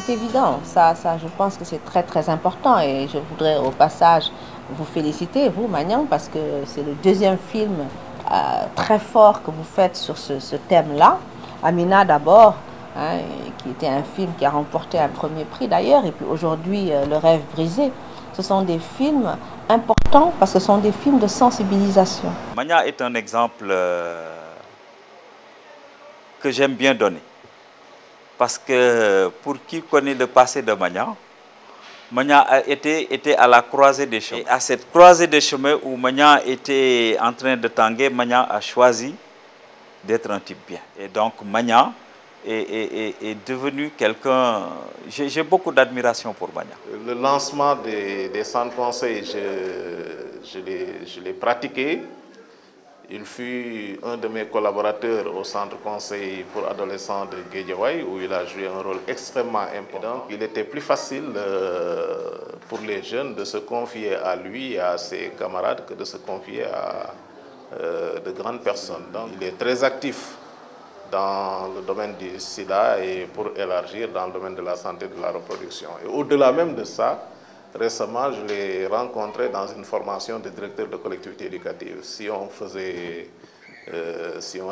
c'est évident. Ça, je pense que c'est très, très important. Et je voudrais au passage vous féliciter, vous, Magnang, parce que c'est le deuxième film très fort que vous faites sur ce thème-là. Amina d'abord, hein, qui était un film qui a remporté un premier prix d'ailleurs, et puis aujourd'hui Le rêve brisé. Ce sont des films importants parce que ce sont des films de sensibilisation. Magna est un exemple que j'aime bien donner. Parce que pour qui connaît le passé de Magna, Magna était à la croisée des chemins. Et à cette croisée des chemins où Magna était en train de tanguer, Magna a choisi d'être un type bien. Et donc Magna est devenu quelqu'un... J'ai beaucoup d'admiration pour Magna. Le lancement des centres conseils, je l'ai pratiqué. Il fut un de mes collaborateurs au centre conseil pour adolescents de Guédiawaye, où il a joué un rôle extrêmement important. Il était plus facile pour les jeunes de se confier à lui et à ses camarades que de se confier à de grandes personnes. Donc, il est très actif dans le domaine du sida et pour élargir dans le domaine de la santé et de la reproduction. Et au-delà même de ça, récemment, je l'ai rencontré dans une formation de directeur de collectivité éducative. Si on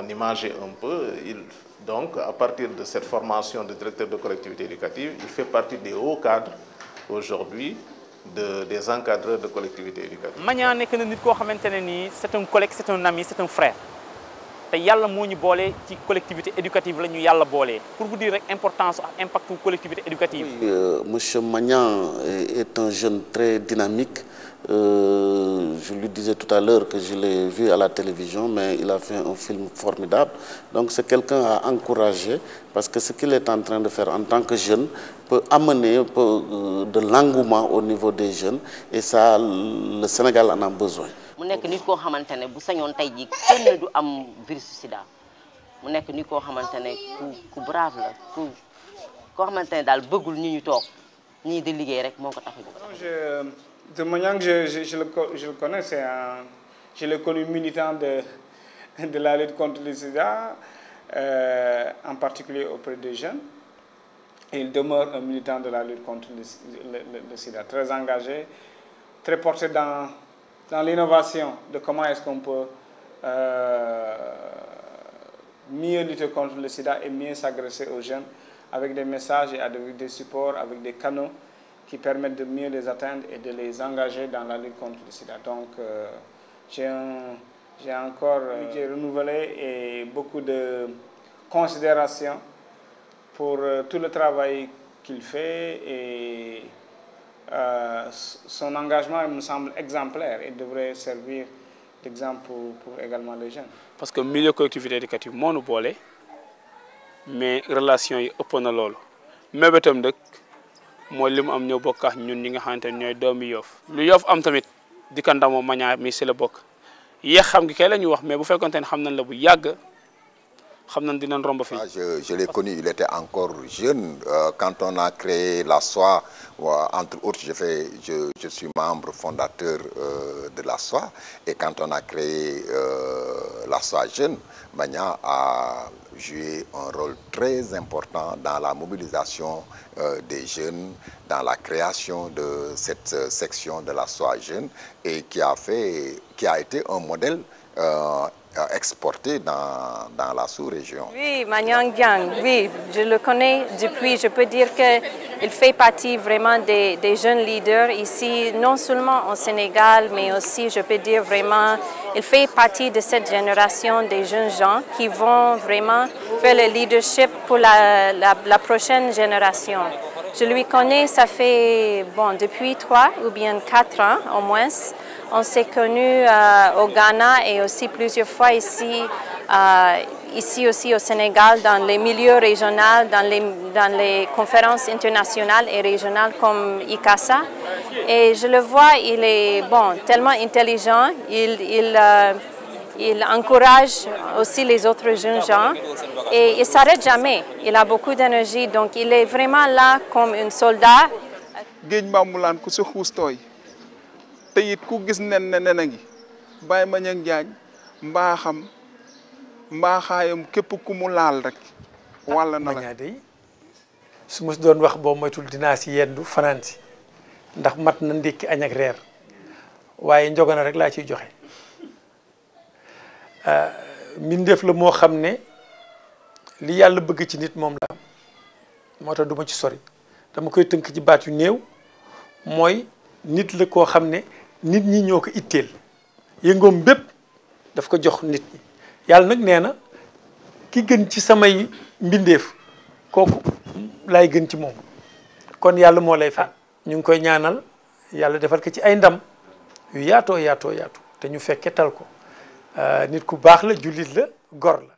imageait un peu, donc à partir de cette formation de directeur de collectivité éducative, il fait partie des hauts cadres aujourd'hui des encadreurs de collectivité éducative. Magna nekk na nit koo xamante ne nii c'est un collègue, c'est un ami, c'est un frère. te yàlla moo ñu boole ci collectivité éducative la ñu yàlla boole pour vous dire rek importance ak impact collectivité éducative. Monsieur Magnan est un jeune très dynamique. Je lui disais tout à l'heure que je l'ai vu à la télévision, mais il a fait un film formidable. Donc c'est quelqu'un à encourager parce que ce qu'il est en train de faire en tant que jeune peut amener de l'engouement au niveau des jeunes et ça, le Sénégal en a besoin. mu nekk nit koo xamante ne bu sañoon tey jii kenn du am virus sida mu nekk nit koo xamante ne ku brave la koo xamante ne daal bëggul ñi ñu toog ñii di liggéey rek moo ko tax a jóg. De Magnan, je le connais, je l'ai connu militant de la lutte contre le sida, en particulier auprès des jeunes. Et il demeure un militant de la lutte contre le sida, très engagé, très porté dans l'innovation de comment est-ce qu'on peut mieux lutter contre le sida et mieux s'agresser aux jeunes avec des messages et avec des supports, avec des canaux qui permettent de mieux les atteindre et de les engager dans la lutte contre le sida. Donc j'ai encore renouvelé et beaucoup de considération pour tout le travail qu'il fait et son engagement me semble exemplaire et devrait servir d'exemple pour également les jeunes. Parce que milieu collectivité éducative moo nu boole mais relation yi ëpp na loolu mébétam dëkk mooy li mu am ñoo bokk ak ñun ñi nga xamante ne ñooy doomi Yoff lu Yoff am tamit di ko ndamoo Magnan mi si la bokk yéex xam gi kay la ñu wax mais bu fekkonte ne xam nañ la bu yàgg xam nañ dinañ romb fii. Je l'ai connu, il était encore jeune quand on a créé la SOA. Entre autres, je suis membre fondateur de la SOA. Et quand on a créé la SOA Jeune, Magnan a joué un rôle très important dans la mobilisation des jeunes, dans la création de cette section de la SOA Jeune et qui a été un modèle exporté dans la sous-région. Oui, Magnan Diang, oui, je le connais depuis, je peux dire qu'il fait partie vraiment des jeunes leaders ici, non seulement au Sénégal, mais aussi, je peux dire vraiment, il fait partie de cette génération des jeunes gens qui vont vraiment faire le leadership pour la prochaine génération. Je lui connais, ça fait, bon, depuis 3 ou bien 4 ans au moins. On s'est connus au Ghana et aussi plusieurs fois ici aussi au Sénégal, dans les milieux régionaux, dans les conférences internationales et régionales comme ICASA. Et je le vois, il est bon, tellement intelligent, il encourage aussi les autres jeunes gens et il ne s'arrête jamais. Il a beaucoup d'énergie, donc il est vraiment là comme un soldat. te it ku gis nen ne nen a ngi bàyyi Magnan Diagne mbaaxaayam képp ku mu laal rek wàll na la. Magnan day su ma doon wax boo moytul dinaa si yendu fanaan si ndax mat na ndékki añ ak reer waaye njogana rek laa ciy joxe mbindeef la moo xam ne li yàlla bëgg ci nit moom la am moo tax du ma ci sori dama koy tënk ci baat yu néew mooy nit la koo xam ne nit ñi ñoo ko itteel yëngoom bépp daf ko jox nit ñi yàlla nag nee na ki gën ci samay mbindeef kooku laay gën ci moom kon yàlla moo lay fay ñu ngi koy ñaanal yàlla defal ko ci ay ndam yu yaatoo yaatoo yaatu te ñu fekke tal ko nit ku baax la jullit la gor la